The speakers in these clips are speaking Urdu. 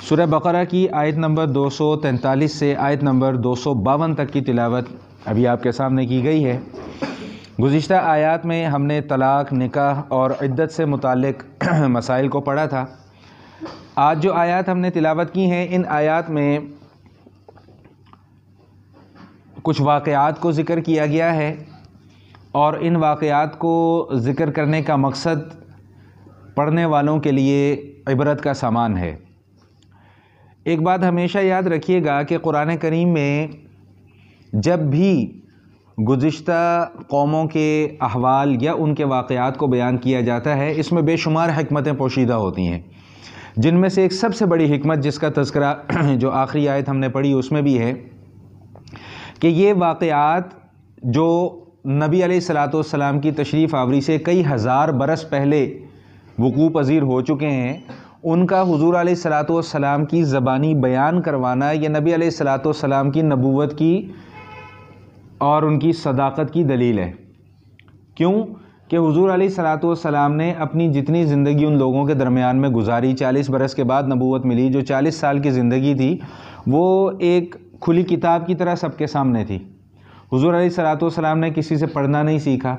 سورہ بقرہ کی آیت نمبر 243 سے آیت نمبر 252 تک کی تلاوت ابھی آپ کے سامنے کی گئی ہے۔ گزشتہ آیات میں ہم نے طلاق، نکاح اور عدت سے متعلق مسائل کو پڑھا تھا۔ آج جو آیات ہم نے تلاوت کی ہیں، ان آیات میں کچھ واقعات کو ذکر کیا گیا ہے، اور ان واقعات کو ذکر کرنے کا مقصد پڑھنے والوں کے لیے عبرت کا سامان ہے۔ ایک بات ہمیشہ یاد رکھیے گا کہ قرآن کریم میں جب بھی گزشتہ قوموں کے احوال یا ان کے واقعات کو بیان کیا جاتا ہے، اس میں بے شمار حکمتیں پوشیدہ ہوتی ہیں، جن میں سے ایک سب سے بڑی حکمت جس کا تذکرہ جو آخری آیت ہم نے پڑھی اس میں بھی ہے کہ یہ واقعات جو نبی علیہ الصلوۃ والسلام کی تشریف آوری سے کئی ہزار برس پہلے وقوع پذیر ہو چکے ہیں، ان کا حضور علیہ الصلوۃ والسلام کی زبانی بیان کروانا یہ نبی علیہ الصلوۃ والسلام کی نبوت کی اور ان کی صداقت کی دلیل ہے۔ کیوں کہ حضور علیہ الصلوۃ والسلام نے اپنی جتنی زندگی ان لوگوں کے درمیان میں گزاری، 40 برس کے بعد نبوت ملی، جو 40 سال کی زندگی تھی وہ ایک کھلی کتاب کی طرح سب کے سامنے تھی۔ حضور علیہ الصلوۃ والسلام نے کسی سے پڑھنا نہیں سیکھا،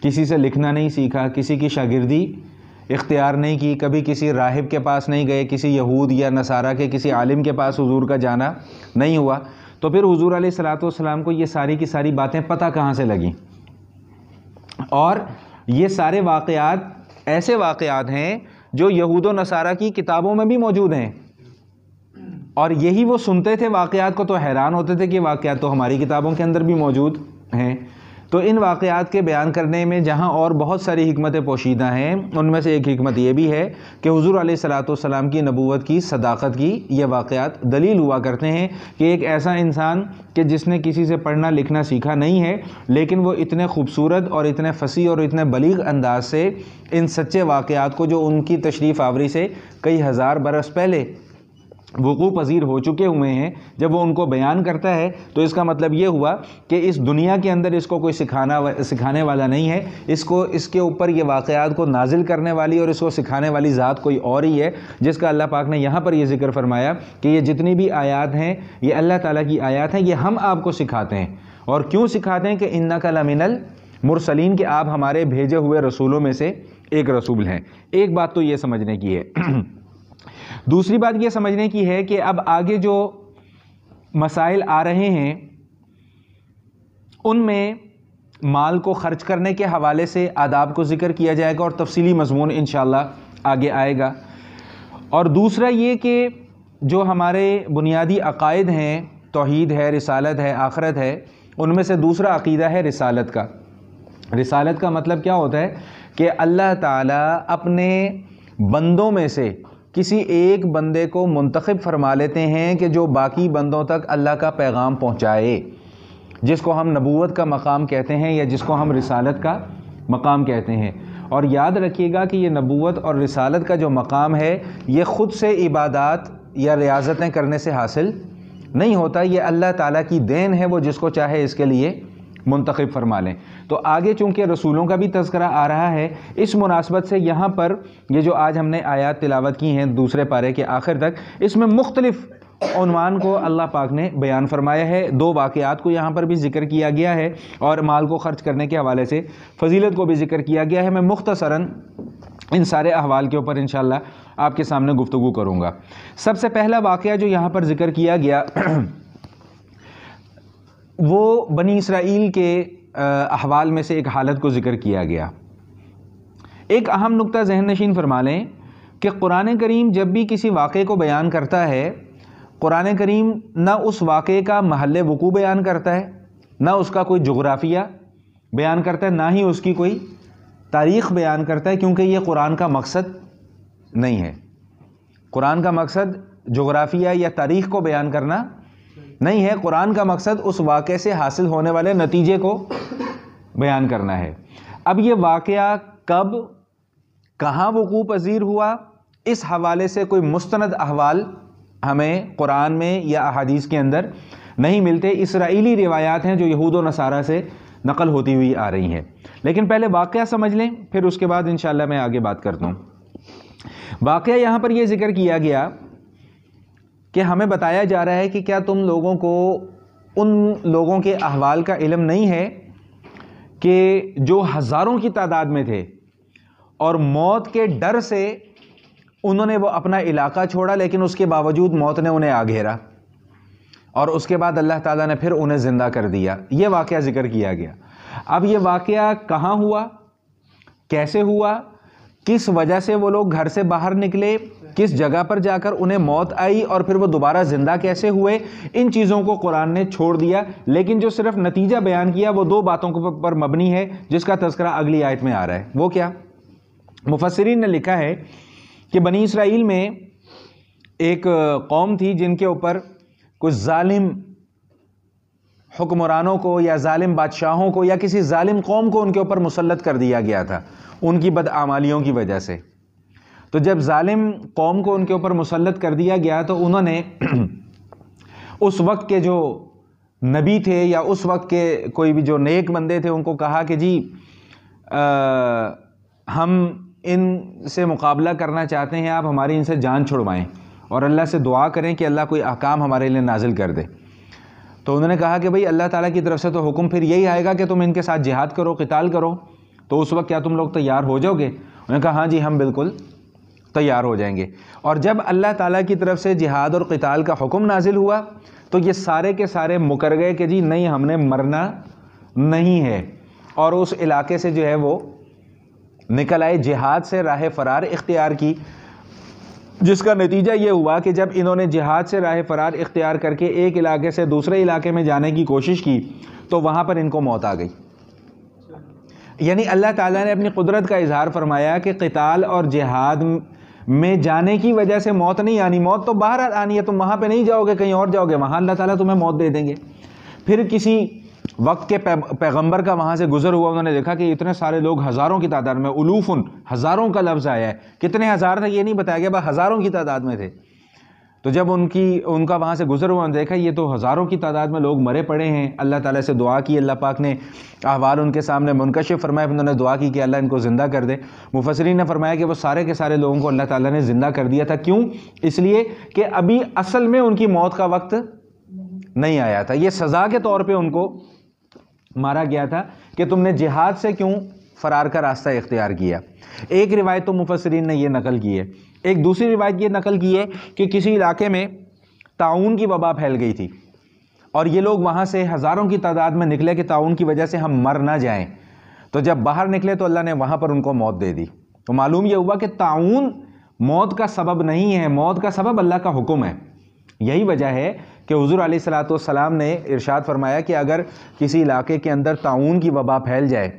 کسی سے لکھنا نہیں سیکھا، کسی کی شاگردی اختیار نہیں کی، کبھی کسی راہب کے پاس نہیں گئے، کسی یہود یا نصارہ کے کسی عالم کے پاس حضور کا جانا نہیں ہوا۔ تو پھر حضور علیہ الصلوۃ والسلام کو یہ ساری کی ساری باتیں پتہ کہاں سے لگیں؟ اور یہ سارے واقعات ایسے واقعات ہیں جو یہود و نصارہ کی کتابوں میں بھی موجود ہیں، اور یہی وہ سنتے تھے واقعات کو تو حیران ہوتے تھے کہ واقعات تو ہماری کتابوں کے اندر بھی موجود ہیں۔ تو ان واقعات کے بیان کرنے میں جہاں اور بہت ساری حکمتیں پوشیدہ ہیں، ان میں سے ایک حکمت یہ بھی ہے کہ حضور علیہ الصلوۃ والسلام کی نبوت کی صداقت کی یہ واقعات دلیل ہوا کرتے ہیں کہ ایک ایسا انسان کہ جس نے کسی سے پڑھنا لکھنا سیکھا نہیں ہے، لیکن وہ اتنے خوبصورت اور اتنے فصیح اور اتنے بلیغ انداز سے ان سچے واقعات کو جو ان کی تشریف آوری سے کئی ہزار برس پہلے وقوع پذیر ہو چکے ہوئے ہیں، جب وہ ان کو بیان کرتا ہے تو اس کا مطلب یہ ہوا کہ اس دنیا کے اندر اس کو کوئی سکھانے والا نہیں ہے، اس کے اوپر یہ واقعات کو نازل کرنے والی اور اس کو سکھانے والی ذات کوئی اور ہی ہے، جس کا اللہ پاک نے یہاں پر یہ ذکر فرمایا کہ یہ جتنی بھی آیات ہیں یہ اللہ تعالیٰ کی آیات ہیں، یہ ہم آپ کو سکھاتے ہیں۔ اور کیوں سکھاتے ہیں کہ انک لمن المرسلین، کہ آپ ہمارے بھیجے ہوئے رسولوں میں سے ایک رسول ہیں۔ ایک بات تو یہ سمجھنے کی ہے۔ دوسری بات یہ سمجھنے کی ہے کہ اب آگے جو مسائل آ رہے ہیں ان میں مال کو خرچ کرنے کے حوالے سے آداب کو ذکر کیا جائے گا، اور تفصیلی مضمون انشاءاللہ آگے آئے گا۔ اور دوسرا یہ کہ جو ہمارے بنیادی عقائد ہیں، توحید ہے، رسالت ہے، آخرت ہے، ان میں سے دوسرا عقیدہ ہے رسالت کا۔ رسالت کا مطلب کیا ہوتا ہے کہ اللہ تعالیٰ اپنے بندوں میں سے کسی ایک بندے کو منتخب فرما لیتے ہیں کہ جو باقی بندوں تک اللہ کا پیغام پہنچائے، جس کو ہم نبوت کا مقام کہتے ہیں یا جس کو ہم رسالت کا مقام کہتے ہیں۔ اور یاد رکھیے گا کہ یہ نبوت اور رسالت کا جو مقام ہے یہ خود سے عبادات یا ریاضتیں کرنے سے حاصل نہیں ہوتا، یہ اللہ تعالیٰ کی دین ہے، وہ جس کو چاہے اس کے لیے منتخب فرما لیں۔ تو آگے چونکہ رسولوں کا بھی تذکرہ آ رہا ہے، اس مناسبت سے یہاں پر یہ جو آج ہم نے آیات تلاوت کی ہیں دوسرے پارے کے آخر تک، اس میں مختلف عنوان کو اللہ پاک نے بیان فرمایا ہے۔ دو واقعات کو یہاں پر بھی ذکر کیا گیا ہے، اور مال کو خرچ کرنے کے حوالے سے فضیلت کو بھی ذکر کیا گیا ہے۔ میں مختصراً ان سارے احوال کے اوپر انشاءاللہ آپ کے سامنے گفتگو کروں گا۔ سب سے پہلا واقعہ جو یہاں پر ذکر کیا گیا وہ بنی اسرائیل کے احوال میں سے ایک حالت کو ذکر کیا گیا۔ ایک اہم نقطہ ذہن نشین فرما لیں کہ قرآن کریم جب بھی کسی واقعے کو بیان کرتا ہے، قرآن کریم نہ اس واقعے کا محل وقوع بیان کرتا ہے، نہ اس کا کوئی جغرافیہ بیان کرتا ہے، نہ ہی اس کی کوئی تاریخ بیان کرتا ہے، کیونکہ یہ قرآن کا مقصد نہیں ہے۔ قرآن کا مقصد جغرافیہ یا تاریخ کو بیان کرنا نہیں ہے، قرآن کا مقصد اس واقعے سے حاصل ہونے والے نتیجے کو بیان کرنا ہے۔ اب یہ واقعہ کب کہاں وقوع پذیر ہوا، اس حوالے سے کوئی مستند احوال ہمیں قرآن میں یا احادیث کے اندر نہیں ملتے۔ اسرائیلی روایات ہیں جو یہود و نصارہ سے نقل ہوتی ہوئی آ رہی ہیں۔ لیکن پہلے واقعہ سمجھ لیں، پھر اس کے بعد انشاءاللہ میں آگے بات کرتا ہوں۔ واقعہ یہاں پر یہ ذکر کیا گیا کہ ہمیں بتایا جا رہا ہے کہ کیا تم لوگوں کو ان لوگوں کے احوال کا علم نہیں ہے کہ جو ہزاروں کی تعداد میں تھے اور موت کے ڈر سے انہوں نے وہ اپنا علاقہ چھوڑا، لیکن اس کے باوجود موت نے انہیں آ گھیرا اور اس کے بعد اللہ تعالیٰ نے پھر انہیں زندہ کر دیا۔ یہ واقعہ ذکر کیا گیا۔ اب یہ واقعہ کہاں ہوا، کیسے ہوا، کس وجہ سے وہ لوگ گھر سے باہر نکلے، کس جگہ پر جا کر انہیں موت آئی، اور پھر وہ دوبارہ زندہ کیسے ہوئے، ان چیزوں کو قرآن نے چھوڑ دیا، لیکن جو صرف نتیجہ بیان کیا وہ 2 باتوں پر مبنی ہے، جس کا تذکرہ اگلی آیت میں آ رہا ہے۔ وہ کیا؟ مفسرین نے لکھا ہے کہ بنی اسرائیل میں ایک قوم تھی جن کے اوپر کچھ ظالم حکمرانوں کو یا ظالم بادشاہوں کو یا کسی ظالم قوم کو ان کے اوپر مسلط کر دیا گیا تھا ان کی بدعمالیوں کی وجہ سے۔ تو جب ظالم قوم کو ان کے اوپر مسلط کر دیا گیا تو انہوں نے اس وقت کے جو نبی تھے یا اس وقت کے کوئی بھی جو نیک بندے تھے ان کو کہا کہ جی ہم ان سے مقابلہ کرنا چاہتے ہیں، آپ ہماری ان سے جان چھڑوائیں اور اللہ سے دعا کریں کہ اللہ کوئی احکام ہمارے لیے نازل کر دے۔ تو انہوں نے کہا کہ بھئی اللہ تعالیٰ کی طرف سے تو حکم پھر یہی آئے گا کہ تم ان کے ساتھ جہاد کرو، قتال کرو، تو اس وقت کیا تم لوگ تیار ہو جاؤ گے؟ انہوں نے کہا ہاں جی ہم بالکل تیار ہو جائیں گے۔ اور جب اللہ تعالیٰ کی طرف سے جہاد اور قتال کا حکم نازل ہوا تو یہ سارے کے سارے مکر گئے کہ جی نہیں ہم نے مرنا نہیں ہے، اور اس علاقے سے جو ہے وہ نکل آئے، جہاد سے راہ فرار اختیار کی، جس کا نتیجہ یہ ہوا کہ جب انہوں نے جہاد سے راہ فرار اختیار کر کے ایک علاقے سے دوسرے علاقے میں جانے کی کوشش کی تو وہاں پر ان کو موت آ گئی۔ یعنی اللہ تعالیٰ نے اپنی قدرت کا اظہار فرمایا کہ قتال اور جہاد میں جانے کی وجہ سے موت نہیں آنی، موت تو باہر آنی ہے، تم وہاں پہ نہیں جاؤ گے، کہیں اور جاؤ گے، وہاں اللہ تعالیٰ تمہیں موت دے دیں گے۔ پھر کسی وقت کے پیغمبر کا وہاں سے گزر ہوا، انہوں نے دیکھا کہ اتنے سارے لوگ ہزاروں کی تعداد میں، الوفن ہزاروں کا لفظ آیا ہے، کتنے ہزار تھے یہ نہیں بتایا گیا، بس ہزاروں کی تعداد میں تھے۔ تو جب ان کا وہاں سے گزر ہوا، انہوں نے دیکھا یہ تو ہزاروں کی تعداد میں لوگ مرے پڑے ہیں، اللہ تعالیٰ سے دعا کی، اللہ پاک نے احوال ان کے سامنے منکشف فرمائے، انہوں نے دعا کی کہ اللہ ان کو زندہ کر دے۔ مفسرین نے فرمایا کہ وہ سارے کے سارے لوگوں کو اللہ تعالیٰ نے زندہ کر دیا تھا، کیوں؟ اس لیے کہ ابھی اصل میں ان کی موت کا وقت نہیں آیا تھا، یہ سزا کے طور پہ ان کو مارا گیا تھا کہ تم نے جہاد سے کیوں فرار کا راستہ اختیار کیا۔ ایک روایت تو مفسرین نے یہ نقل کی ہے، ایک دوسری روایت یہ نقل کی ہے کہ کسی علاقے میں طاعون کی وبا پھیل گئی تھی اور یہ لوگ وہاں سے ہزاروں کی تعداد میں نکلے کہ طاعون کی وجہ سے ہم مر نہ جائیں، تو جب باہر نکلے تو اللہ نے وہاں پر ان کو موت دے دی۔ تو معلوم یہ ہوا کہ طاعون موت کا سبب نہیں ہے، موت کا سبب اللہ کا حکم ہے۔ یہی وجہ ہے کہ حضور علیہ الصلوۃ والسلام نے ارشاد فرمایا کہ اگر کسی علاقے کے اندر طاعون کی وبا پھیل جائے،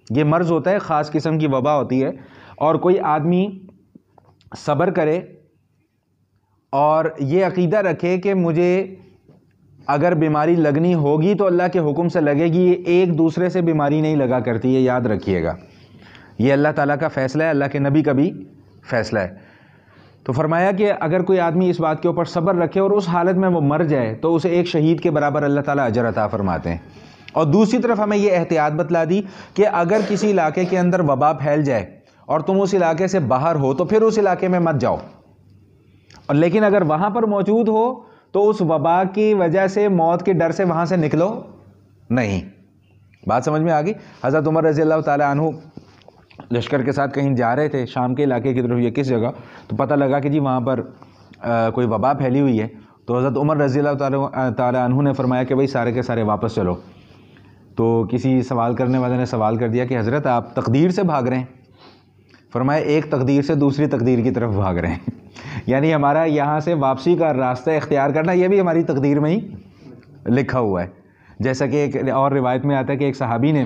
یہ مرض ہوتا ہے، خاص قسم کی وبا ہوتی ہے، اور کوئی آدمی صبر کرے اور یہ عقیدہ رکھے کہ مجھے اگر بیماری لگنی ہوگی تو اللہ کے حکم سے لگے گی، یہ ایک دوسرے سے بیماری نہیں لگا کرتی، یہ یاد رکھیے گا، یہ اللہ تعالیٰ کا فیصلہ ہے، اللہ کے نبی کا بھی فیصلہ ہے۔ تو فرمایا کہ اگر کوئی آدمی اس بات کے اوپر صبر رکھے اور اس حالت میں وہ مر جائے تو اسے ایک شہید کے برابر اللہ تعالیٰ اجر عطا فرماتے ہیں۔ اور دوسری طرف ہمیں یہ احتیاط بتلا دی کہ اگر کسی علاقے کے اندر وبا پھیل جائے اور تم اس علاقے سے باہر ہو تو پھر اس علاقے میں مت جاؤ، اور لیکن اگر وہاں پر موجود ہو تو اس وبا کی وجہ سے موت کے ڈر سے وہاں سے نکلو نہیں۔ بات سمجھ میں آ گئی؟ حضرت عمر رضی اللہ تعالیٰ عنہ لشکر کے ساتھ کہیں جا رہے تھے شام کے علاقے کی طرف، یہ کس جگہ، تو پتہ لگا کہ جی وہاں پر کوئی وبا پھیلی ہوئی ہے، تو حضرت عمر رضی اللہ تعالیٰ عنہ نے فرمایا کہ بھئی سارے کے سارے واپس چلو۔ تو کسی سوال کرنے والے نے سوال کر دیا کہ حضرت آپ تقدیر سے بھاگ رہے ہیں؟ فرمایا ایک تقدیر سے دوسری تقدیر کی طرف بھاگ رہے ہیں، یعنی ہمارا یہاں سے واپسی کا راستہ اختیار کرنا یہ بھی ہماری تقدیر میں ہی لکھا ہوا ہے۔ جیسا کہ ایک اور روایت میں آتا ہے کہ ایک صحابی نے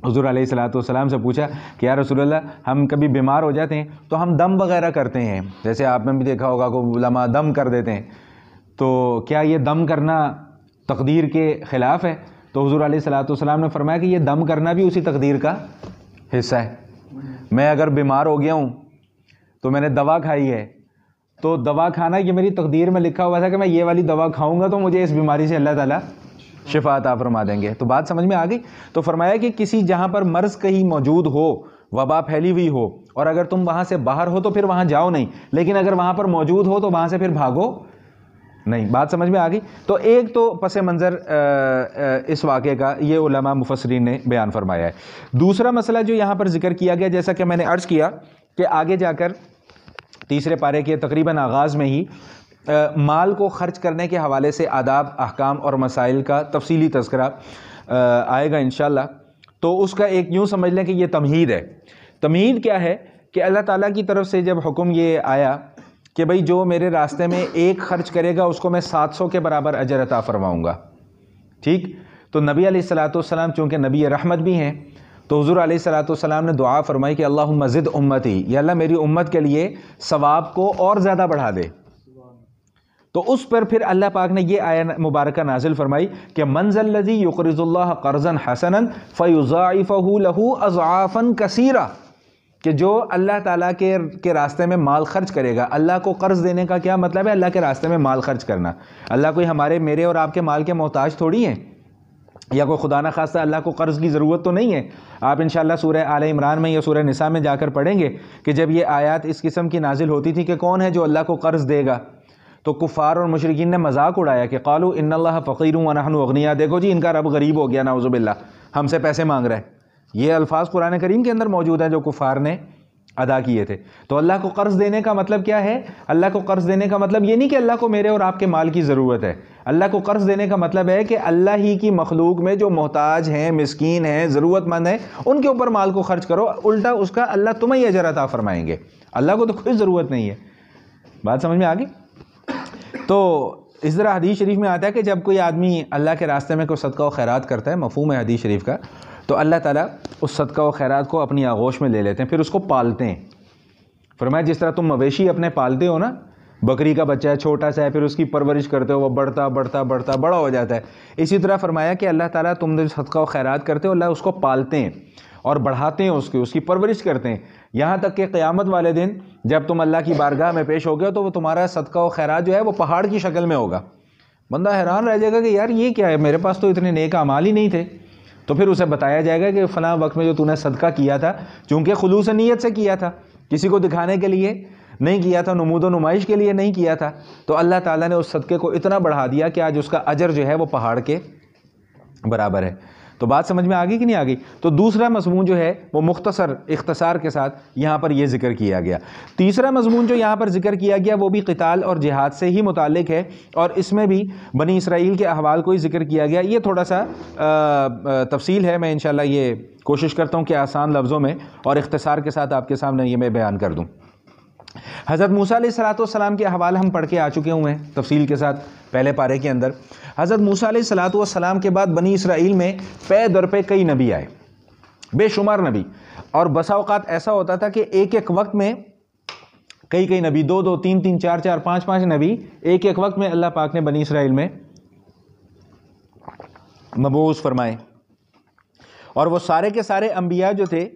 حضور علیہ الصلوۃ والسلام سے پوچھا کہ یا رسول اللہ ہم کبھی بیمار ہو جاتے ہیں تو ہم دم وغیرہ کرتے ہیں، جیسے آپ نے بھی دیکھا ہوگا کہ علماء دم کر دیتے ہیں، تو کیا یہ دم کرنا تقدیر کے خلاف ہے؟ تو حضور علیہ الصلوۃ والسلام نے فرمایا کہ یہ دم کرنا بھی اسی تقدیر کا حصہ ہے۔ میں اگر بیمار ہو گیا ہوں تو میں نے دوا کھائی ہے، تو دوا کھانا یہ میری تقدیر میں لکھا ہوا تھا کہ میں یہ والی دوا کھاؤں گا تو مجھے اس بیماری سے اللہ تعالیٰ شفا عطا فرما دیں گے۔ تو بات سمجھ میں آ گئی؟ تو فرمایا کہ کسی جہاں پر مرض کہیں موجود ہو، وبا پھیلی ہوئی ہو، اور اگر تم وہاں سے باہر ہو تو پھر وہاں جاؤ نہیں، لیکن اگر وہاں پر موجود ہو تو وہاں سے پھر بھاگو نہیں. بات سمجھ میں آ گئی؟ تو ایک تو پس منظر اس واقعے کا یہ علماء مفسرین نے بیان فرمایا ہے. دوسرا مسئلہ جو یہاں پر ذکر کیا گیا، جیسا کہ میں نے عرض کیا کہ آگے جا کر تیسرے پارے کے تقریباً آغاز میں ہی مال کو خرچ کرنے کے حوالے سے آداب، احکام اور مسائل کا تفصیلی تذکرہ آئے گا انشاءاللہ. تو اس کا ایک یوں سمجھ لیں کہ یہ تمہید ہے. تمہید کیا ہے کہ اللہ تعالیٰ کی طرف سے جب حکم یہ آیا کہ بھئی جو میرے راستے میں ایک خرچ کرے گا اس کو میں 700 کے برابر اجر عطا فرماؤں گا. ٹھیک، تو نبی علیہ الصلوۃ چونکہ نبی رحمت بھی ہیں، تو حضور علیہ الصلوۃ نے دعا فرمائی کہ اللہم زد امتی، یا اللہ میری امت کے لیے ثواب کو اور زیادہ بڑھا دے. تو اس پر پھر اللہ پاک نے یہ آیت مبارکہ نازل فرمائی کہ من ذا الذی یقرض اللہ قرضا حسنا فیضاعفہ لہ اضعافا کثیرہ، کہ جو اللہ تعالیٰ کے راستے میں مال خرچ کرے گا. اللہ کو قرض دینے کا کیا مطلب ہے؟ اللہ کے راستے میں مال خرچ کرنا. اللہ کوئی میرے اور آپ کے مال کے محتاج تھوڑی ہیں، یا کوئی خدا نہ خواستہ اللہ کو قرض کی ضرورت تو نہیں ہے. آپ انشاءاللہ سورہ آل عمران میں یا سورہ نساء میں جا کر پڑھیں گے کہ جب یہ آیات اس قسم کی نازل ہوتی تھی کہ کون ہے جو اللہ کو قرض دے گا، تو کفار اور مشرکین نے مذاق اڑایا کہ قالوا ان اللہ فقیر ونحن اغنیاء، دیکھو جی ان کا رب غریب ہو گیا نعوذ باللہ، ہم سے پیسے مانگ رہا ہے. یہ الفاظ قرآن کریم کے اندر موجود ہیں جو کفار نے ادا کیے تھے. تو اللہ کو قرض دینے کا مطلب کیا ہے؟ اللہ کو قرض دینے کا مطلب یہ نہیں کہ اللہ کو میرے اور آپ کے مال کی ضرورت ہے. اللہ کو قرض دینے کا مطلب ہے کہ اللہ ہی کی مخلوق میں جو محتاج ہیں، مسکین ہیں، ضرورت مند ہیں، ان کے اوپر مال کو خرچ کرو، الٹا اس کا اللہ تمہیں ہی اجر عطا فرمائیں گے. اللہ کو تو کوئی ضرورت نہیں ہے. بات سمجھ میں آ گئی؟ تو اس طرح حدیث شریف میں آتا ہے کہ جب کوئی آدمی اللہ کے راستے میں کوئی صدقہ و خیرات کرتا ہے، مفہوم ہے حدیث شریف کا، تو اللہ تعالیٰ اس صدقہ و خیرات کو اپنی آغوش میں لے لیتے ہیں، پھر اس کو پالتے ہیں. فرمایا جس طرح تم مویشی اپنے پالتے ہو نا، بکری کا بچہ ہے چھوٹا سا ہے، پھر اس کی پرورش کرتے ہو، وہ بڑھتا بڑھتا بڑھتا بڑا ہو جاتا ہے، اسی طرح فرمایا کہ اللہ تعالیٰ تم جو صدقہ و خیرات کرتے ہو، اللہ اس کو پالتے ہیں اور بڑھاتے ہیں، اس کی پرورش کرتے ہیں، یہاں تک کہ قیامت والے دن جب تم اللہ کی بارگاہ میں پیش ہو گئے تو وہ تمہارا صدقہ و خیرات جو ہے وہ پہاڑ کی شکل میں ہوگا. بندہ حیران رہ جائے گا کہ یار یہ کیا ہے، میرے پاس تو اتنے نیک اعمال ہی نہیں تھے. تو پھر اسے بتایا جائے گا کہ فلاں وقت میں جو تو نے صدقہ کیا تھا، چونکہ خلوص نیت سے کیا تھا، کسی کو دکھانے کے لیے نہیں کیا تھا، نمود و نمائش کے لیے نہیں کیا تھا، تو اللہ تعالیٰ نے اس صدقے کو اتنا بڑھا دیا کہ آج اس کا اجر جو ہے وہ پہاڑ کے برابر ہے. تو بات سمجھ میں آ گئی کہ نہیں آ گئی؟ تو دوسرا مضمون جو ہے وہ اختصار کے ساتھ یہاں پر یہ ذکر کیا گیا. تیسرا مضمون جو یہاں پر ذکر کیا گیا وہ بھی قتال اور جہاد سے ہی متعلق ہے، اور اس میں بھی بنی اسرائیل کے احوال کو ہی ذکر کیا گیا. یہ تھوڑا سا تفصیل ہے، میں انشاءاللہ یہ کوشش کرتا ہوں کہ آسان لفظوں میں اور اختصار کے ساتھ آپ کے سامنے یہ میں بیان کر دوں. حضرت موسیٰ علیہ السلام کے احوال ہم پڑھ کے آ چکے ہوئے ہیں تفصیل کے ساتھ پہلے پارے کے اندر. حضرت موسیٰ علیہ السلام کے بعد بنی اسرائیل میں پے در پہ کئی نبی آئے، بے شمار نبی، اور بسا اوقات ایسا ہوتا تھا کہ ایک ایک وقت میں کئی نبی، دو تین چار پانچ نبی ایک ایک وقت میں اللہ پاک نے بنی اسرائیل میں مبعوث فرمائے. اور وہ سارے کے سارے انبیاء جو تھے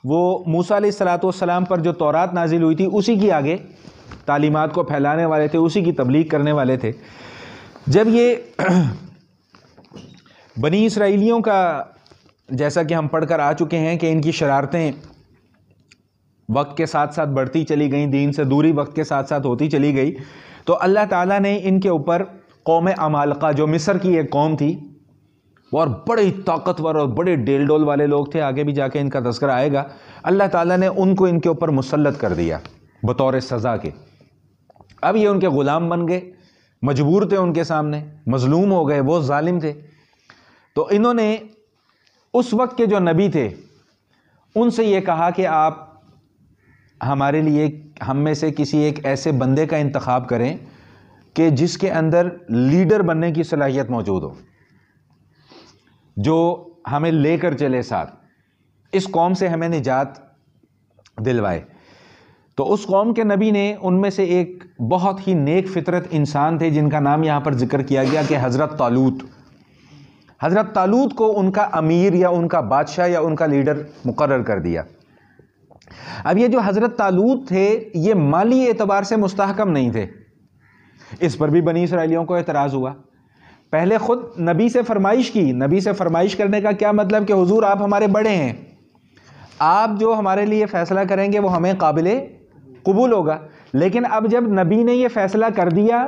وہ موسیٰ علیہ السلام پر جو تورات نازل ہوئی تھی اسی کی آگے تعلیمات کو پھیلانے والے تھے، اسی کی تبلیغ کرنے والے تھے. جب یہ بنی اسرائیلیوں کا، جیسا کہ ہم پڑھ کر آ چکے ہیں کہ ان کی شرارتیں وقت کے ساتھ ساتھ بڑھتی چلی گئیں، دین سے دوری وقت کے ساتھ ساتھ ہوتی چلی گئی، تو اللہ تعالیٰ نے ان کے اوپر قوم عمالقہ، جو مصر کی ایک قوم تھی، اور بڑے طاقتور اور بڑے ڈیل ڈول والے لوگ تھے، آگے بھی جا کے ان کا تذکرہ آئے گا، اللہ تعالیٰ نے ان کو ان کے اوپر مسلط کر دیا بطور سزا کے. اب یہ ان کے غلام بن گئے، مجبور تھے ان کے سامنے، مظلوم ہو گئے، وہ ظالم تھے. تو انہوں نے اس وقت کے جو نبی تھے ان سے یہ کہا کہ آپ ہمارے لیے، ہم میں سے کسی ایک ایسے بندے کا انتخاب کریں کہ جس کے اندر لیڈر بننے کی صلاحیت موجود ہو، جو ہمیں لے کر چلے ساتھ، اس قوم سے ہمیں نجات دلوائے. تو اس قوم کے نبی نے ان میں سے ایک بہت ہی نیک فطرت انسان تھے جن کا نام یہاں پر ذکر کیا گیا کہ حضرت طالوت. حضرت طالوت کو ان کا امیر یا ان کا بادشاہ یا ان کا لیڈر مقرر کر دیا. اب یہ جو حضرت طالوت تھے یہ مالی اعتبار سے مستحکم نہیں تھے، اس پر بھی بنی اسرائیلیوں کو اعتراض ہوا. پہلے خود نبی سے فرمائش کی. نبی سے فرمائش کرنے کا کیا مطلب کہ حضور آپ ہمارے بڑے ہیں، آپ جو ہمارے لیے فیصلہ کریں گے وہ ہمیں قابل قبول ہوگا. لیکن اب جب نبی نے یہ فیصلہ کر دیا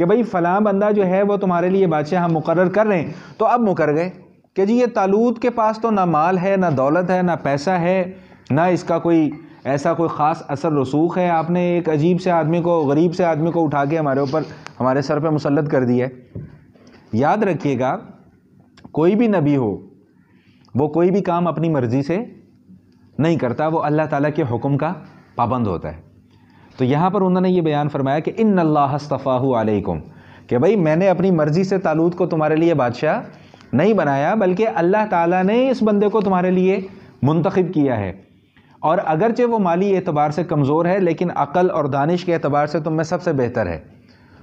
کہ بھئی فلاں بندہ جو ہے وہ تمہارے لیے بادشاہ ہم مقرر کر رہے ہیں، تو اب مکر گئے کہ جی یہ طالوت کے پاس تو نہ مال ہے، نہ دولت ہے، نہ پیسہ ہے، نہ اس کا کوئی ایسا کوئی خاص اثر رسوخ ہے، آپ نے ایک عجیب سے آدمی کو، غریب سے آدمی کو اٹھا کے ہمارے اوپر، ہمارے سر پہ مسلط کر دیا ہے۔ یاد رکھیے گا، کوئی بھی نبی ہو وہ کوئی بھی کام اپنی مرضی سے نہیں کرتا، وہ اللہ تعالیٰ کے حکم کا پابند ہوتا ہے۔ تو یہاں پر انہوں نے یہ بیان فرمایا کہ ان اللہ اصطفاہ علیکم، کہ بھئی میں نے اپنی مرضی سے طالوت کو تمہارے لیے بادشاہ نہیں بنایا، بلکہ اللہ تعالیٰ نے اس بندے کو تمہارے لیے منتخب کیا ہے، اور اگرچہ وہ مالی اعتبار سے کمزور ہے لیکن عقل اور دانش کے اعتبار سے تم میں سب سے بہتر ہے،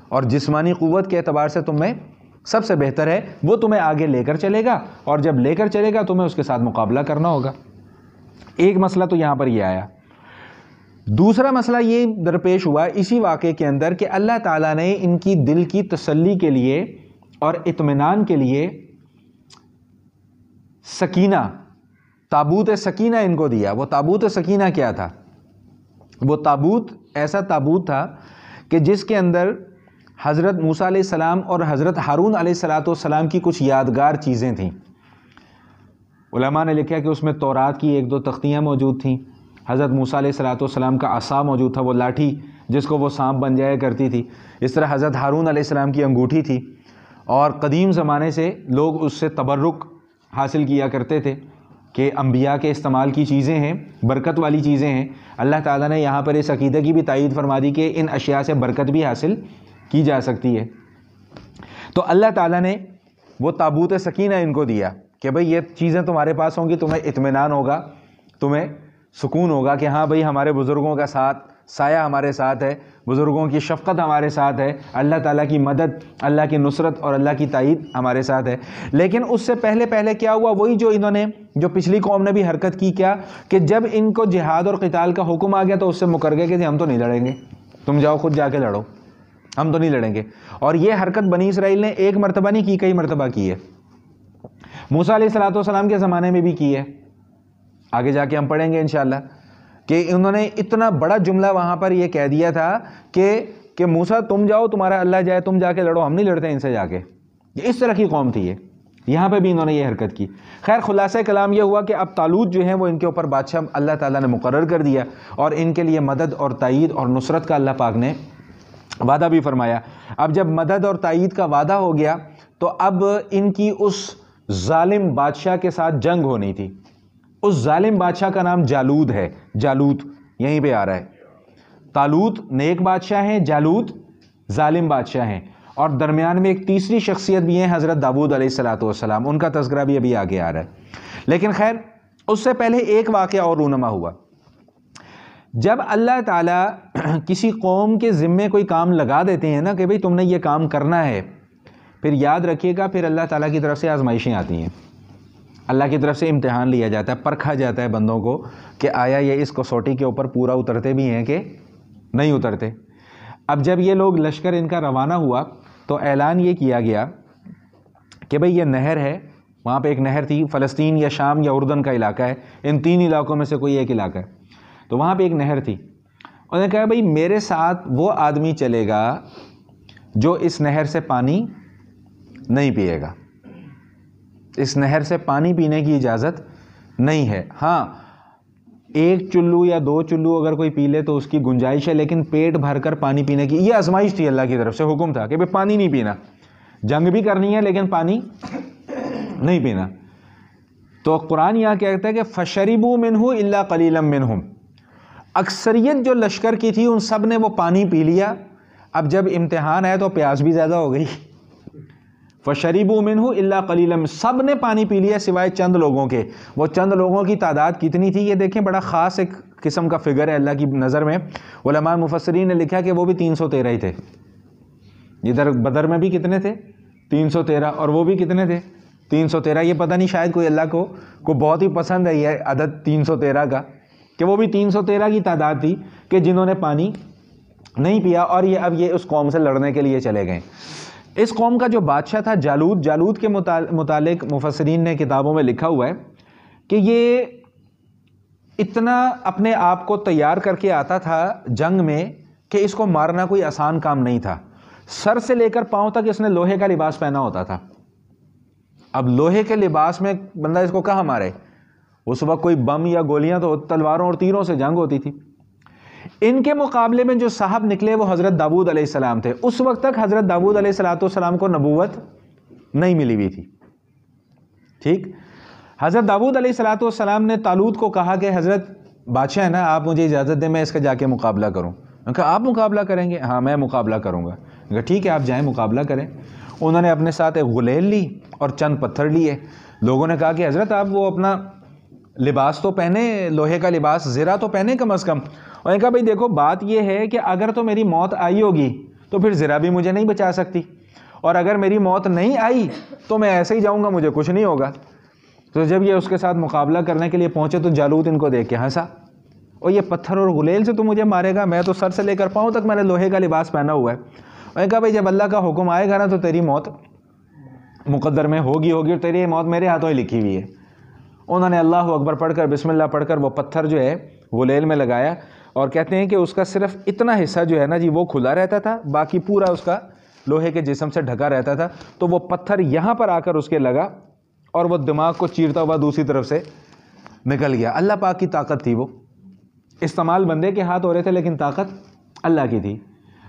اور جسمانی قوت کے اعتبار سے تم میں سب سے بہتر ہے، وہ تمہیں آگے لے کر چلے گا، اور جب لے کر چلے گا تمہیں اس کے ساتھ مقابلہ کرنا ہوگا۔ ایک مسئلہ تو یہاں پر یہ آیا۔ دوسرا مسئلہ یہ درپیش ہوا اسی واقعے کے اندر کہ اللہ تعالیٰ نے ان کی دل کی تسلی کے لیے اور اطمینان کے لیے سکینہ، تابوت سکینہ ان کو دیا۔ وہ تابوت سکینہ کیا تھا؟ وہ تابوت ایسا تابوت تھا کہ جس کے اندر حضرت موسیٰ علیہ السلام اور حضرت ہارون علیہ السلام کی کچھ یادگار چیزیں تھیں۔ علماء نے لکھا کہ اس میں تورات کی ایک دو تختیاں موجود تھیں، حضرت موسیٰ علیہ السلام کا عصا موجود تھا، وہ لاٹھی جس کو وہ سانپ بن جایا کرتی تھی، اس طرح حضرت ہارون علیہ السلام کی انگوٹھی تھی، اور قدیم زمانے سے لوگ اس سے تبرک حاصل کیا کرتے تھے کہ انبیاء کے استعمال کی چیزیں ہیں، برکت والی چیزیں ہیں۔ اللہ تعالیٰ نے یہاں پر اس عقیدے کی بھی تائید فرما دی کہ ان اشیاء سے برکت بھی حاصل کی جا سکتی ہے۔ تو اللہ تعالیٰ نے وہ تابوت سکینہ ان کو دیا کہ بھئی یہ چیزیں تمہارے پاس ہوں گی، تمہیں اطمینان ہوگا، تمہیں سکون ہوگا کہ ہاں بھئی ہمارے بزرگوں کا ساتھ، سایہ ہمارے ساتھ ہے، بزرگوں کی شفقت ہمارے ساتھ ہے، اللہ تعالیٰ کی مدد، اللہ کی نصرت اور اللہ کی تائید ہمارے ساتھ ہے۔ لیکن اس سے پہلے کیا ہوا؟ وہی جو انہوں نے، جو پچھلی قوم نے بھی حرکت کی، کیا کہ جب ان کو جہاد اور قتال کا حکم آ گیا تو اس سے مکر گئے کہ ہم تو نہیں لڑیں گے، تم جاؤ خود جا کے لڑو، ہم تو نہیں لڑیں گے۔ اور یہ حرکت بنی اسرائیل نے ایک مرتبہ نہیں کی، کئی مرتبہ کی ہے۔ موسیٰ علیہ السلام کے زمانے میں بھی کی ہے، آگے جا کے ہم پڑھیں گے انشاءاللہ کہ انہوں نے اتنا بڑا جملہ وہاں پر یہ کہہ دیا تھا کہ موسیٰ تم جاؤ، تمہارا اللہ جائے، تم جا کے لڑو، ہم نہیں لڑتے ان سے جا کے۔ یہ اس طرح کی قوم تھی یہ، یہاں پہ بھی انہوں نے یہ حرکت کی۔ خیر خلاصہ کلام یہ ہوا کہ اب طالوت جو ہیں وہ ان کے اوپر بادشاہ اللہ تعالیٰ نے مقرر کر دیا، اور ان کے لیے مدد اور تائید اور نصرت کا اللہ پاک نے وعدہ بھی فرمایا۔ اب جب مدد اور تائید کا وعدہ ہو گیا تو اب ان کی اس ظالم بادشاہ کے ساتھ جنگ ہونی تھی۔ اس ظالم بادشاہ کا نام جالود ہے، جالوت یہیں پہ آ رہا ہے۔ طالوت نیک بادشاہ ہیں، جالود ظالم بادشاہ ہیں، اور درمیان میں ایک تیسری شخصیت بھی ہے حضرت داؤد علیہ السلام، ان کا تذکرہ بھی ابھی آگے آ رہا ہے۔ لیکن خیر اس سے پہلے ایک واقعہ اور رونما ہوا۔ جب اللہ تعالیٰ کسی قوم کے ذمے کوئی کام لگا دیتے ہیں نا کہ بھئی تم نے یہ کام کرنا ہے، پھر یاد رکھیے گا پھر اللہ تعالیٰ کی طرف سے آزمائشیں آتی ہیں، اللہ کی طرف سے امتحان لیا جاتا ہے، پرکھا جاتا ہے بندوں کو کہ آیا یہ اس کسوٹی کے اوپر پورا اترتے بھی ہیں کہ نہیں اترتے۔ اب جب یہ لوگ لشکر ان کا روانہ ہوا تو اعلان یہ کیا گیا کہ بھئی یہ نہر ہے، وہاں پہ ایک نہر تھی، فلسطین یا شام یا اردن کا علاقہ ہے، ان تین علاقوں میں سے کوئی ایک علاقہ ہے، تو وہاں پہ ایک نہر تھی۔ انہوں نے کہا بھئی میرے ساتھ وہ آدمی چلے گا جو اس نہر سے پانی نہیں پیے گا، اس نہر سے پانی پینے کی اجازت نہیں ہے۔ ہاں ایک چلو یا دو چلو اگر کوئی پی لے تو اس کی گنجائش ہے، لیکن پیٹ بھر کر پانی پینے کی یہ آزمائش تھی، اللہ کی طرف سے حکم تھا کہ بھئی پانی نہیں پینا، جنگ بھی کرنی ہے لیکن پانی نہیں پینا۔ تو قرآن یہاں کہتا ہے کہ فَشَرِبُوا مِنْهُ إِلَّا قَلِيلًا مِّنْهُمْ، اکثریت جو لشکر کی تھی ان سب نے وہ پانی پی لیا۔ اب جب امتحان ہے تو پیاس بھی زیادہ ہو گئی، فَشَرِبُوا مِنْهُ إِلَّا قَلِيلًا، سب نے پانی پی لیا سوائے چند لوگوں کے۔ وہ چند لوگوں کی تعداد کتنی تھی یہ دیکھیں، بڑا خاص ایک قسم کا فگر ہے اللہ کی نظر میں۔ علماء مفسرین نے لکھا کہ وہ بھی 313 ہی تھے، ادھر بدر میں بھی کتنے تھے 313، اور وہ بھی کتنے تھے 313۔ یہ پتہ نہیں شاید کوئی اللہ کو بہت ہی پسند ہے یہ عدد 313 کا، کہ وہ بھی 313 کی تعداد تھی کہ جنہوں نے پانی نہیں پیا، اور یہ اب یہ اس قوم سے لڑنے کے لیے چلے گئے۔ اس قوم کا جو بادشاہ تھا جالود کے متعلق مفسرین نے کتابوں میں لکھا ہوا ہے کہ یہ اتنا اپنے آپ کو تیار کر کے آتا تھا جنگ میں کہ اس کو مارنا کوئی آسان کام نہیں تھا۔ سر سے لے کر پاؤں تک اس نے لوہے کا لباس پہنا ہوتا تھا. اب لوہے کے لباس میں بندہ اس کو کہاں مارے؟ اس وقت کوئی بم یا گولیاں تو تلواروں اور تیروں سے جنگ ہوتی تھی. ان کے مقابلے میں جو صاحب نکلے وہ حضرت داؤد علیہ السلام تھے. اس وقت تک حضرت داؤد علیہ السلام کو نبوت نہیں ملی ہوئی تھی. ٹھیک. حضرت داؤد علیہ السلام نے طالوت کو کہا کہ حضرت بادشاہ ہے نا، آپ مجھے اجازت دیں میں اس کا جا کے مقابلہ کروں. انہوں نے کہا آپ مقابلہ کریں گے؟ ہاں میں مقابلہ کروں گا. کہا ٹھیک ہے آپ جائیں مقابلہ کریں. انہوں نے اپنے ساتھ ایک غلیل لی اور چند پتھر لیے. لوگوں نے کہا کہ حضرت آپ وہ اپنا لباس تو پہنے، لوہے کا لباس، زرہ تو پہنے کم از کم. اور نے کہا بھائی دیکھو بات یہ ہے کہ اگر تو میری موت آئی ہوگی تو پھر زرہ بھی مجھے نہیں بچا سکتی، اور اگر میری موت نہیں آئی تو میں ایسے ہی جاؤں گا، مجھے کچھ نہیں ہوگا. تو جب یہ اس کے ساتھ مقابلہ کرنے کے لیے پہنچے تو جالوت ان کو دیکھ کے ہنسا، اور یہ پتھر اور غلیل سے تو مجھے مارے گا؟ میں تو سر سے لے کر پاؤں تک میں نے لوہے کا لباس پہنا ہوا ہے. اور نے کہا بھائی جب اللہ کا حکم آئے گا نا تو تیری موت مقدر میں ہوگی اور تیری موت میرے ہاتھوں ہی لکھی ہوئی ہے. انہوں نے اللہ اکبر پڑھ کر بسم اللہ پڑھ کر وہ پتھر جو ہے غلیل میں لگایا، اور کہتے ہیں کہ اس کا صرف اتنا حصہ جو ہے نا جی وہ کھلا رہتا تھا، باقی پورا اس کا لوہے کے جسم سے ڈھکا رہتا تھا. تو وہ پتھر یہاں پر آ کر اس کے لگا اور وہ دماغ کو چیرتا ہوا دوسری طرف سے نکل گیا. اللہ پاک کی طاقت تھی، وہ استعمال بندے کے ہاتھ ہو رہے تھے لیکن طاقت اللہ کی تھی.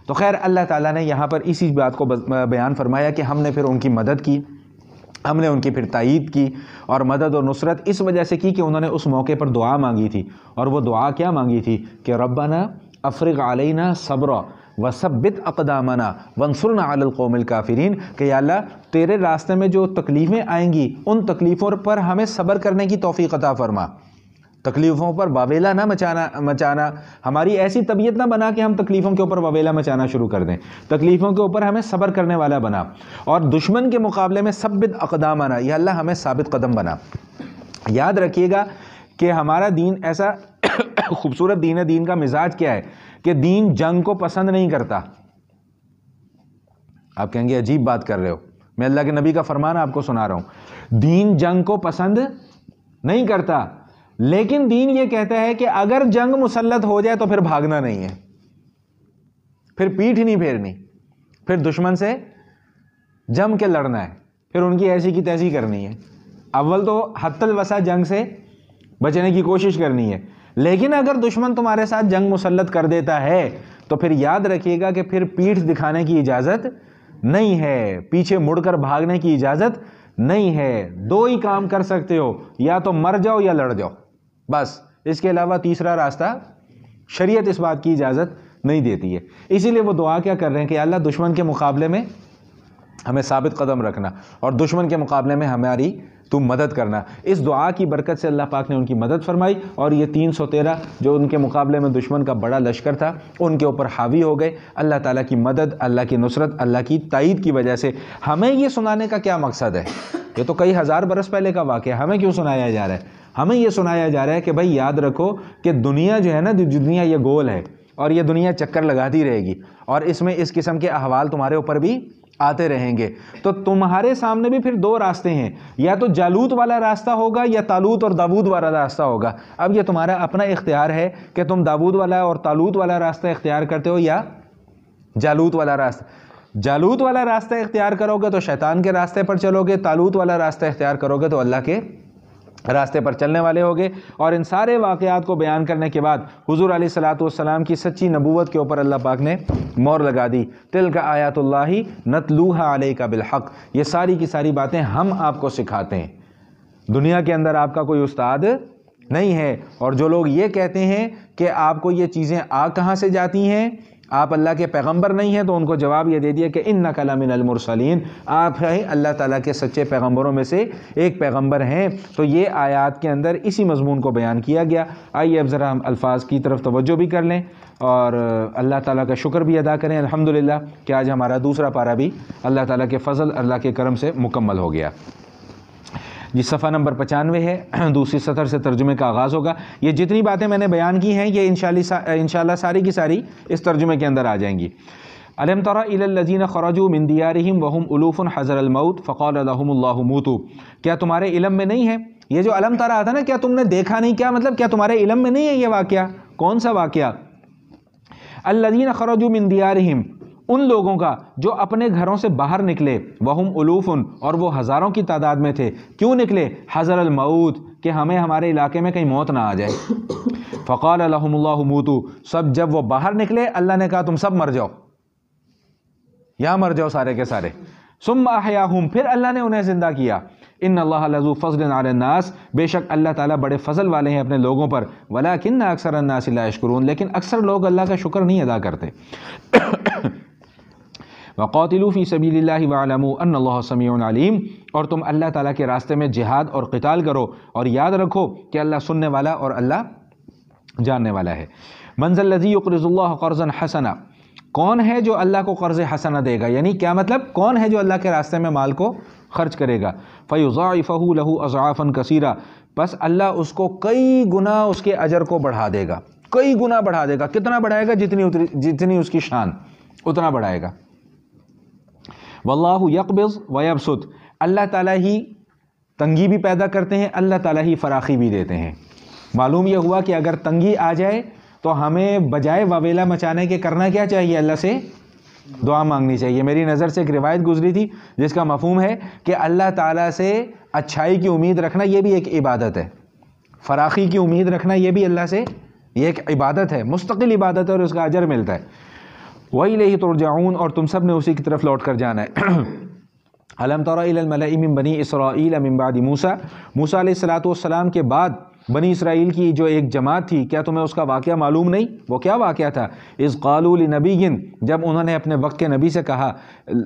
تو خیر اللہ تعالیٰ نے یہاں پر اسی بات کو بیان فرمایا کہ ہم نے پھر ان کی مدد کی، ہم نے ان کی پھر تائید کی، اور مدد اور نصرت اس وجہ سے کی کہ انہوں نے اس موقع پر دعا مانگی تھی. اور وہ دعا کیا مانگی تھی کہ ربنا افرغ علینا صبرا وثبت اقدامنا وانصرنا علی القوم الکافرین، کہ یا اللہ تیرے راستے میں جو تکلیفیں آئیں گی ان تکلیفوں پر ہمیں صبر کرنے کی توفیق عطا فرما. تکلیفوں پر واویلا نہ مچانا، ہماری ایسی طبیعت نہ بنا کہ ہم تکلیفوں کے اوپر واویلا مچانا شروع کر دیں. تکلیفوں کے اوپر ہمیں صبر کرنے والا بنا، اور دشمن کے مقابلے میں ثبت اقدامنا، یا اللہ ہمیں ثابت قدم بنا. یاد رکھیے گا کہ ہمارا دین ایسا خوبصورت دین ہے. دین کا مزاج کیا ہے کہ دین جنگ کو پسند نہیں کرتا. آپ کہیں گے عجیب بات کر رہے ہو، میں اللہ کے نبی کا فرمان آپ کو سنا رہا ہوں. دین جنگ کو پسند نہیں کرتا، لیکن دین یہ کہتا ہے کہ اگر جنگ مسلط ہو جائے تو پھر بھاگنا نہیں ہے، پھر پیٹھ نہیں پھیرنی، پھر دشمن سے جم کے لڑنا ہے، پھر ان کی ایسی کی تیسی کرنی ہے. اول تو حتی الوسع جنگ سے بچنے کی کوشش کرنی ہے، لیکن اگر دشمن تمہارے ساتھ جنگ مسلط کر دیتا ہے تو پھر یاد رکھیے گا کہ پھر پیٹھ دکھانے کی اجازت نہیں ہے، پیچھے مڑ کر بھاگنے کی اجازت نہیں ہے. دو ہی کام کر سکتے ہو، یا تو مر جاؤ یا لڑ جاؤ، بس. اس کے علاوہ تیسرا راستہ شریعت اس بات کی اجازت نہیں دیتی ہے. اسی لیے وہ دعا کیا کر رہے ہیں کہ اللہ دشمن کے مقابلے میں ہمیں ثابت قدم رکھنا، اور دشمن کے مقابلے میں ہماری تو مدد کرنا. اس دعا کی برکت سے اللہ پاک نے ان کی مدد فرمائی، اور یہ 313 جو ان کے مقابلے میں دشمن کا بڑا لشکر تھا ان کے اوپر حاوی ہو گئے. اللہ تعالیٰ کی مدد، اللہ کی نصرت، اللہ کی تائید کی وجہ سے. ہمیں یہ سنانے کا کیا مقصد ہے؟ یہ تو کئی ہزار برس پہلے کا واقعہ، ہمیں کیوں سنایا جا رہا ہے؟ ہمیں یہ سنایا جا رہا ہے کہ بھائی یاد رکھو کہ دنیا جو ہے نا، دنیا یہ گول ہے، اور یہ دنیا چکر لگاتی رہے گی، اور اس میں اس قسم کے احوال تمہارے اوپر بھی آتے رہیں گے. تو تمہارے سامنے بھی پھر دو راستے ہیں، یا تو جالوت والا راستہ ہوگا یا طالوت اور داؤد والا راستہ ہوگا. اب یہ تمہارا اپنا اختیار ہے کہ تم داؤد والا اور طالوت والا راستہ اختیار کرتے ہو یا جالوت والا راستہ. جالوت والا راستہ اختیار کرو گے تو شیطان کے راستے پر چلو گے، طالوت والا راستہ اختیار کرو گے تو اللہ کے راستے پر چلنے والے ہوگے. اور ان سارے واقعات کو بیان کرنے کے بعد حضور علیہ الصلوۃ والسلام کی سچی نبوت کے اوپر اللہ پاک نے مور لگا دی. تلک آیات اللہ نتلوہا علیک بالحق، یہ ساری کی ساری باتیں ہم آپ کو سکھاتے ہیں. دنیا کے اندر آپ کا کوئی استاد نہیں ہے. اور جو لوگ یہ کہتے ہیں کہ آپ کو یہ چیزیں کہاں سے جاتی ہیں، آپ اللہ کے پیغمبر نہیں ہیں، تو ان کو جواب یہ دے دیا کہ انک لمن المرسلین، آپ ہیں اللہ تعالیٰ کے سچے پیغمبروں میں سے ایک پیغمبر ہیں. تو یہ آیات کے اندر اسی مضمون کو بیان کیا گیا. آئیے اب ذرا ہم الفاظ کی طرف توجہ بھی کر لیں اور اللہ تعالیٰ کا شکر بھی ادا کریں الحمدللہ کہ آج ہمارا دوسرا پارہ بھی اللہ تعالیٰ کے فضل، اللہ کے کرم سے مکمل ہو گیا. جی صفحہ نمبر 95 ہے، دوسری سطر سے ترجمے کا آغاز ہوگا. یہ جتنی باتیں میں نے بیان کی ہیں یہ انشاءاللہ ساری کی ساری اس ترجمے کے اندر آ جائیں گی. الم تر الی الذین خرجوا من دیارہم وهم الوف حذر الموت فقال لهم اللہ موتوا، کیا تمہارے علم میں نہیں ہے یہ جو الم تر آتا نا، کیا تم نے دیکھا نہیں، کیا مطلب کیا تمہارے علم میں نہیں ہے یہ واقعہ؟ کون سا واقعہ؟ الذین خرجوا من دیارہم، ان لوگوں کا جو اپنے گھروں سے باہر نکلے، وہم الوفن، اور وہ ہزاروں کی تعداد میں تھے، کیوں نکلے؟ حذر الموت، کہ ہمیں ہمارے علاقے میں کہیں موت نہ آ جائے۔ فقال لهم اللہ موتوا، سب جب وہ باہر نکلے اللہ نے کہا تم سب مر جاؤ، یا مر جاؤ سارے کے سارے۔ ثم احیاہم، پھر اللہ نے انہیں زندہ کیا۔ ان اللہ لذو فضل علی الناس، بے شک اللہ تعالیٰ بڑے فضل والے ہیں اپنے لوگوں پر، ولکن اکثر الناس لا یشکرون، لیکن اکثر لوگ اللہ کا شکر نہیں ادا کرتے۔ وقاتلوا فی سبیل اللہ واعلموا ان اللہ سمیع علیم، اور تم اللہ تعالیٰ کے راستے میں جہاد اور قتال کرو اور یاد رکھو کہ اللہ سننے والا اور اللہ جاننے والا ہے۔ من ذا الذی یقرض اللہ قرضا حسنا، کون ہے جو اللہ کو قرض حسنہ دے گا؟ یعنی کیا مطلب؟ کون ہے جو اللہ کے راستے میں مال کو خرچ کرے گا؟ فیضاعفہ لہ اضعافا کثیرا، بس اللہ اس کو کئی گنا اس کے اجر کو بڑھا دے گا، کئی گنا بڑھا دے گا۔ کتنا بڑھائے گا؟ جتنی اس کی شان اتنا بڑھائے گا۔ واللہ یقبض ویبسط، اللہ تعالیٰ ہی تنگی بھی پیدا کرتے ہیں، اللہ تعالیٰ ہی فراخی بھی دیتے ہیں۔ معلوم یہ ہوا کہ اگر تنگی آ جائے تو ہمیں بجائے واویلا مچانے کے کرنا کیا چاہیے؟ اللہ سے دعا مانگنی چاہیے۔ میری نظر سے ایک روایت گزری تھی جس کا مفہوم ہے کہ اللہ تعالیٰ سے اچھائی کی امید رکھنا یہ بھی ایک عبادت ہے، فراخی کی امید رکھنا یہ بھی اللہ سے یہ ایک عبادت ہے، مستقل عبادت ہے، اور اس کا اجر ملتا ہے۔ وَإِلَيْهِ تُرْجَعُونَ، اور تم سب نے اسی کی طرف لوٹ کر جانا ہے۔ أَلَمْ تَرَ إِلَى الْمَلَإِ مِن بَنِي إِسْرَائِيلَ مِن بَعْدِ موسیٰ، موسیٰ علیہ السلام کے بعد بنی اسرائیل کی جو ایک جماعت تھی، کیا تمہیں اس کا واقعہ معلوم نہیں؟ وہ کیا واقعہ تھا؟ اذ قالوا لنبی، جب انہوں نے اپنے وقت کے نبی سے کہا،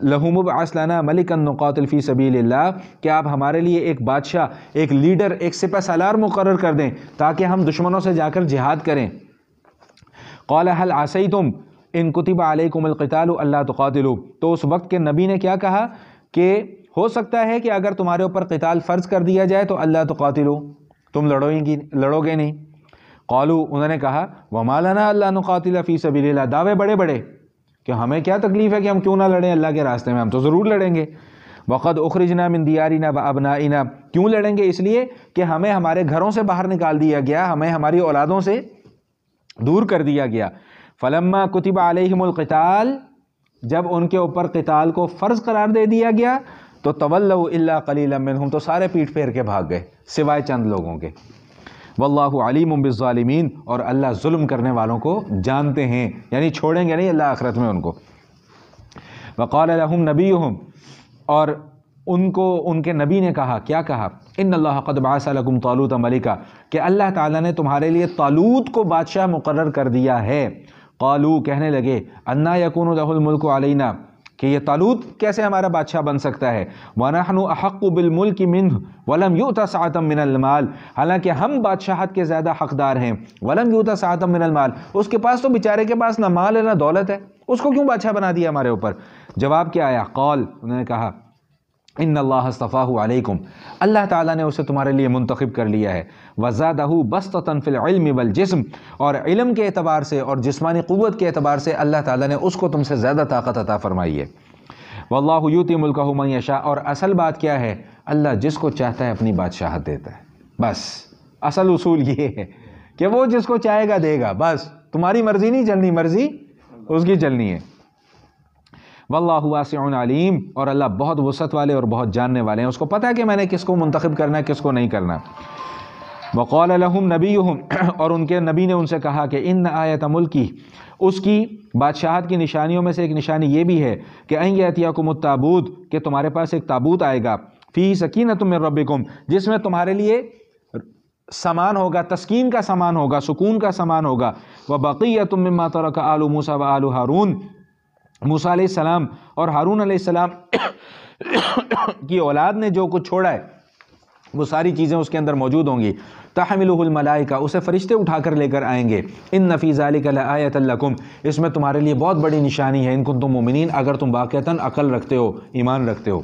لہم ابعث لنا ملکا نقاتل فی سبیل اللہ، کہ آپ ہمارے لیے ایک بادشاہ، ایک لیڈر، ایک سپہ سالار مقرر کر دیں تاکہ ہم دشمنوں سے جا کر جہاد کریں۔ قال هل عصیتم ان کتب علیکم القتال الا تقاتلوا، تو اس وقت کے نبی نے کیا کہا کہ ہو سکتا ہے کہ اگر تمہارے اوپر قتال فرض کر دیا جائے تو اللہ تقاتلوا، تم لڑو گے نہیں۔ قالوا، انہوں نے کہا، وما لنا الا نقاتل فی سبیل اللہ، دعوے بڑے بڑے کہ ہمیں کیا تکلیف ہے کہ ہم کیوں نہ لڑیں اللہ کے راستے میں، ہم تو ضرور لڑیں گے۔ وقد اخرجنا من دیارنا وابنائنا، کیوں لڑیں گے؟ اس لیے کہ ہمیں ہمارے گھروں سے باہر نکال دیا گیا، ہمیں ہماری اولادوں سے دور کر دیا گیا۔ فلما کتب علیہم القتال، جب ان کے اوپر قتال کو فرض قرار دے دیا گیا تو تولوا الا قلیلا منہم، تو سارے پیٹ پھیر کے بھاگ گئے سوائے چند لوگوں کے۔ واللہ علیم بالظالمین، اور اللہ ظلم کرنے والوں کو جانتے ہیں، یعنی چھوڑیں گے نہیں اللہ آخرت میں ان کو۔ وقال لهم نبیہم، اور ان کو ان کے نبی نے کہا، کیا کہا؟ ان اللہ قد بعث لکم طالوت ملکا، کہ اللہ تعالیٰ نے تمہارے لیے طالوت کو بادشاہ مقرر کر دیا ہے۔ قالوا، کہنے لگے، انا یکون لہ الملک علینا، کہ یہ طالوت کیسے ہمارا بادشاہ بن سکتا ہے؟ وَنَحْنُ أَحَقُّ بِالْمُلْكِ مِنْهُ وَلَمْ يُؤْتَ سَعَةً مِنَ الْمَالِ، حالانکہ ہم بادشاہت کے زیادہ حقدار ہیں۔ وَلَمْ يُؤْتَ سَعَةً مِنَ الْمَالِ، اس کے پاس تو بیچارے کے پاس نہ مال ہے نہ دولت ہے، اس کو کیوں بادشاہ بنا دیا ہمارے اوپر؟ جواب کیا آیا؟ قال، انہوں نے کہا، ان اللہ اصطفاہ علیکم، اللہ تعالیٰ نے اسے تمہارے لیے منتخب کر لیا ہے۔ وزادہ بسطۃ فی العلم والجسم، اور علم کے اعتبار سے اور جسمانی قوت کے اعتبار سے اللہ تعالیٰ نے اس کو تم سے زیادہ طاقت عطا فرمائی ہے۔ واللہ یؤتی ملکہ من یشاء، اور اصل بات کیا ہے؟ اللہ جس کو چاہتا ہے اپنی بادشاہت دیتا ہے، بس اصل اصول یہ ہے کہ وہ جس کو چاہے گا دے گا، بس تمہاری مرضی نہیں چلنی، مرضی اس کی چلنی ہے۔ واللہ واسع علیم، اور اللہ بہت وسعت والے اور بہت جاننے والے ہیں، اس کو پتہ ہے کہ میں نے کس کو منتخب کرنا ہے کس کو نہیں کرنا۔ وقال لهم نبیہم، اور ان کے نبی نے ان سے کہا کہ ان آیت ملکی، اس کی بادشاہت کی نشانیوں میں سے ایک نشانی یہ بھی ہے کہ ان یاتیکم التابوت، کہ تمہارے پاس ایک تابوت آئے گا، فیہ سکینۃ من ربکم، جس میں تمہارے لیے سامان ہوگا، تسکین کا سامان ہوگا، سکون کا سامان ہوگا۔ وبقیۃ مما ترک آل موسیٰ وآل ہارون، موسیٰ علیہ السلام اور ہارون علیہ السلام کی اولاد نے جو کچھ چھوڑا ہے وہ ساری چیزیں اس کے اندر موجود ہوں گی۔ تحملہ الملائکہ، اسے فرشتے اٹھا کر لے کر آئیں گے۔ ان فی ذلک لآیۃ لکم، اس میں تمہارے لیے بہت بڑی نشانی ہے، ان کنتم مومنین، اگر تم واقعتاً عقل رکھتے ہو، ایمان رکھتے ہو۔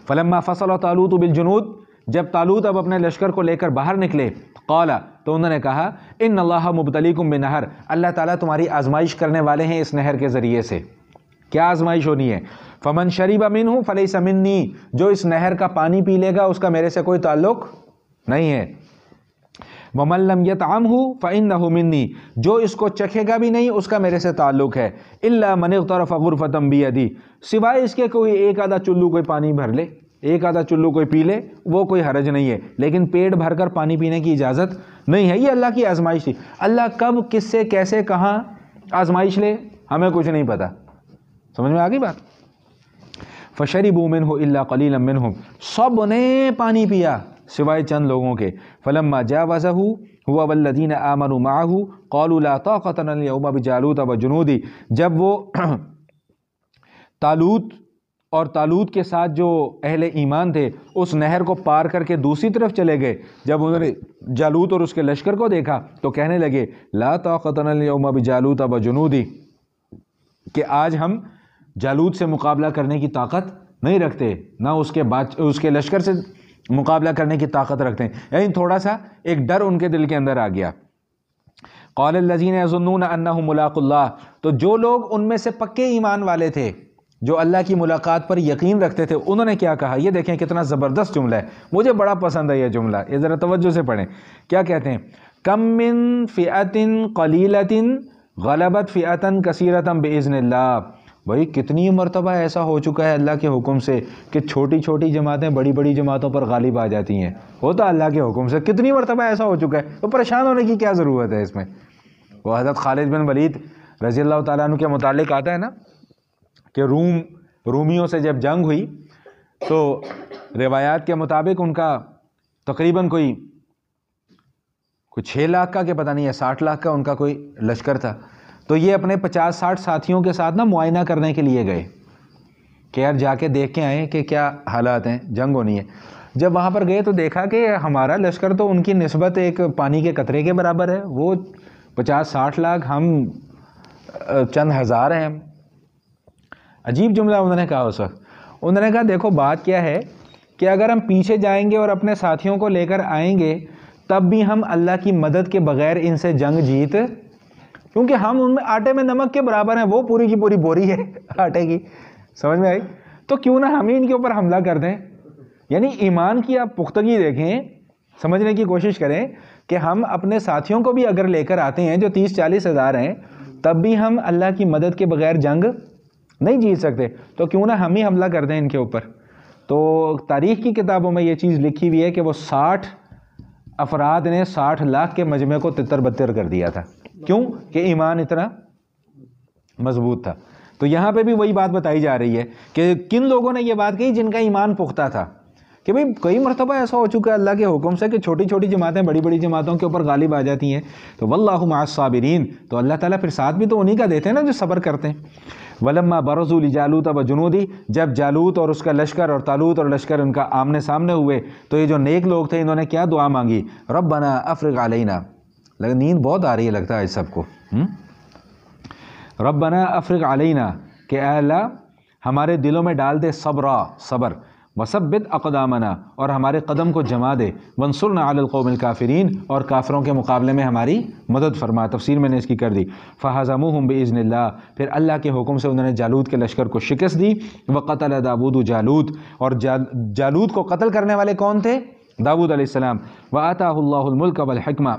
فلما فصل طالوت بالجنود، جب طالوت اب اپنے لشکر کو لے کر باہر نکلے، قال، تو انہوں نے کہا، ان اللہ مبتلیکم بنہر، اللہ تعالیٰ تمہاری آزمائش کرنے والے ہیں اس نہر کے ذریعے سے۔ کیا آزمائش ہونی ہے؟ فمن شرب منہ فلیس منی، جو اس نہر کا پانی پی لے گا اس کا میرے سے کوئی تعلق نہیں ہے۔ وَمَن لَّمْ يَطْعَمْهُ فَإِنَّهُ مِنِّي، جو اس کو چکھے گا بھی نہیں اس کا میرے سے تعلق ہے، إِلَّا مَنِ اغْتَرَفَ غُرْفَةً بِيَدِهِ، سوائے اس کے کوئی ایک آدھا چلو کوئی پانی بھر لے، ایک آدھا چلو کوئی پی لے، وہ کوئی حرج نہیں ہے، لیکن پیٹ بھر کر پانی پینے کی اجازت نہیں ہے۔ یہ اللہ کی آزمائش تھی، اللہ کب کس سے کیسے کہاں آزمائش لے ہمیں کچھ نہیں پتا، سمجھ میں آ گئی بات؟ فَشَرِبُوا مِنْهُ إِلَّا قَلِيلًا مِّنْهُمْ، سب نے پانی پیا سوائے چند لوگوں کے۔ فَلَمَّا جَاوَزَهُ هُوَ وَالَّذِينَ آمَنُوا مَعَهُ قَالُوا لَا طَاقَةَ لَنَا الْيَوْمَ بِجَالُوتَ وَجُنُودِهِ، جب وہ طالوت اور طالوت کے ساتھ جو اہل ایمان تھے اس نہر کو پار کر کے دوسری طرف چلے گئے، جب انہوں نے جالوت اور اس کے لشکر کو دیکھا تو کہنے لگے لا طاقة لنا اليوم بجالوت وجنوده، کہ آج ہم جالوت سے مقابلہ کرنے کی طاقت نہیں رکھتے، نہ اس کے لشکر سے مقابلہ کرنے کی طاقت رکھتے ہیں، یعنی تھوڑا سا ایک ڈر ان کے دل کے اندر آ گیا۔ قال الذين يظنون انهم ملاقو الله، تو جو لوگ ان میں سے پکے ایمان والے تھے جو اللہ کی ملاقات پر یقین رکھتے تھے، انہوں نے کیا کہا؟ یہ دیکھیں کتنا زبردست جملہ ہے، مجھے بڑا پسند ہے یہ جملہ، یہ ذرا توجہ سے پڑھیں۔ کیا کہتے ہیں؟ کم من فئة قلیلة غلبت فئة کثیرة بإذن اللہ، بھائی کتنی مرتبہ ایسا ہو چکا ہے اللہ کے حکم سے کہ چھوٹی چھوٹی جماعتیں بڑی بڑی جماعتوں پر غالب آ جاتی ہیں، ہوتا اللہ کے حکم سے، کتنی مرتبہ ایسا ہو چکا ہے، تو پریشان ہونے کی کیا ضرورت ہے اس میں؟ وہ حضرت خالد بن ولید رضی اللہ تعالیٰ عنہ کے متعلق آتا ہے نا کہ رومیوں سے جب جنگ ہوئی تو روایات کے مطابق ان کا تقریباً کوئی 6 لاکھ کا کہ پتہ نہیں ہے 60 لاکھ کا ان کا کوئی لشکر تھا، تو یہ اپنے 50-60 ساتھیوں کے ساتھ نا معائنہ کرنے کے لیے گئے کہ یار جا کے دیکھ کے آئیں کہ کیا حالات ہیں، جنگ ہونی ہے۔ جب وہاں پر گئے تو دیکھا کہ ہمارا لشکر تو ان کی نسبت ایک پانی کے قطرے کے برابر ہے، وہ 50-60 لاکھ، ہم چند ہزار ہیں۔ عجیب جملہ انہوں نے کہا اس وقت، انہوں نے کہا دیکھو بات کیا ہے کہ اگر ہم پیچھے جائیں گے اور اپنے ساتھیوں کو لے کر آئیں گے تب بھی ہم اللہ کی مدد کے بغیر ان سے جنگ جیت، کیونکہ ہم ان میں آٹے میں نمک کے برابر ہیں، وہ پوری کی پوری بوری ہے آٹے کی، سمجھ میں آئی؟ تو کیوں نہ ہم ہی ان کے اوپر حملہ کر دیں۔ یعنی ایمان کی آپ پختگی دیکھیں، سمجھنے کی کوشش کریں کہ ہم اپنے ساتھیوں کو بھی اگر لے کر آتے ہیں جو 30-40 ہزار ہیں تب بھی ہم اللہ کی مدد کے بغیر جنگ نہیں جیت سکتے، تو کیوں نہ ہم ہی حملہ کر دیں ان کے اوپر۔ تو تاریخ کی کتابوں میں یہ چیز لکھی ہوئی ہے کہ وہ 60 افراد نے 60 لاکھ کے مجمع کو تتر بتر کر دیا تھا، کیوں کہ ایمان اتنا مضبوط تھا۔ تو یہاں پہ بھی وہی بات بتائی جا رہی ہے کہ کن لوگوں نے یہ بات کہی جن کا ایمان پختہ تھا، کہ بھئی کئی مرتبہ ایسا ہو چکا ہے اللہ کے حکم سے کہ چھوٹی چھوٹی جماعتیں بڑی بڑی جماعتوں کے اوپر غالب آ جاتی ہیں، تو واللہ مع الصابرین، تو اللہ تعالیٰ پھر ساتھ بھی تو انہی کا دیتے ہیں نا جو صبر کرتے ہیں۔ وَلَمَّا بَرَزُوا لِجَالُوتَ وَجُنُودِهِ، جب جالوت اور اس کا لشکر اور طالوت اور لشکر ان کا آمنے سامنے ہوئے تو یہ جو نیک لوگ تھے انہوں نے کیا دعا مانگی؟ ربنا افرغ علینا، لیکن نیند بہت آ رہی ہے لگتا ہے اس سب کو، ربنا افرغ علینا، کہ اے اللہ ہمارے دلوں میں ڈال دے صبر، وثبت اقدامنا، اور ہمارے قدم کو جما دے، وانصرنا علی القوم الکافرین، اور کافروں کے مقابلے میں ہماری مدد فرما۔ تفسیر میں نے اس کی کر دی۔ فہزموہم باذن اللہ، پھر اللہ کے حکم سے انہوں نے جالوت کے لشکر کو شکست دی۔ وقتل داود جالوت، اور جالوت کو قتل کرنے والے کون تھے؟ داود علیہ السلام۔ وآتاہ اللہ الملک والحکمہ،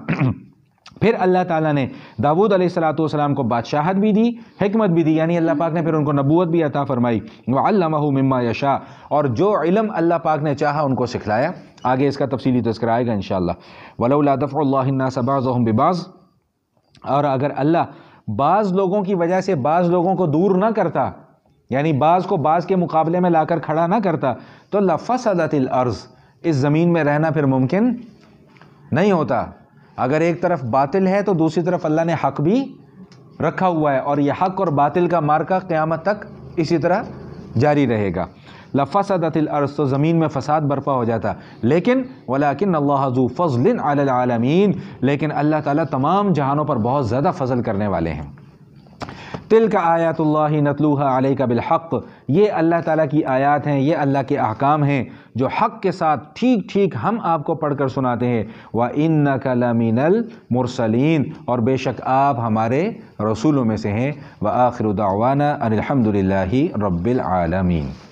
پھر اللہ تعالیٰ نے داود علیہ السلام کو بادشاہت بھی دی، حکمت بھی دی، یعنی اللہ پاک نے پھر ان کو نبوت بھی عطا فرمائی۔ وعلمہ مما یشاء، اور جو علم اللہ پاک نے چاہا ان کو سکھلایا۔ آگے اس کا تفصیلی تذکرہ آئے گا انشاءاللہ۔ ولولا دفع اللہ الناس بعضهم ببعض، اور اگر اللہ بعض لوگوں کی وجہ سے بعض لوگوں کو دور نہ کرتا، یعنی بعض کو بعض کے مقابلے میں لا کر کھڑا نہ کرتا، تو لفسدت الارض، اس زمین میں رہنا پھر ممکن نہیں ہوتا۔ اگر ایک طرف باطل ہے تو دوسری طرف اللہ نے حق بھی رکھا ہوا ہے، اور یہ حق اور باطل کا مارکا قیامت تک اسی طرح جاری رہے گا۔ لفسدت الارض، تو زمین میں فساد برپا ہو جاتا، لیکن ولکن اللہ ذو فضل علی العالمین، لیکن اللہ تعالیٰ تمام جہانوں پر بہت زیادہ فضل کرنے والے ہیں۔ تلک آیات اللہ نتلوها علیک بالحق، یہ اللہ تعالیٰ کی آیات ہیں، یہ اللہ کے احکام ہیں جو حق کے ساتھ ٹھیک ٹھیک ہم آپ کو پڑھ کر سناتے ہیں۔ وَإِنَّكَ لَمِنَ الْمُرْسَلِينَ، اور بے شک آپ ہمارے رسولوں میں سے ہیں۔ وَآخِرُ دَعْوَانَا أَنِ الْحَمْدُ لِلَّهِ رَبِّ الْعَالَمِينَ۔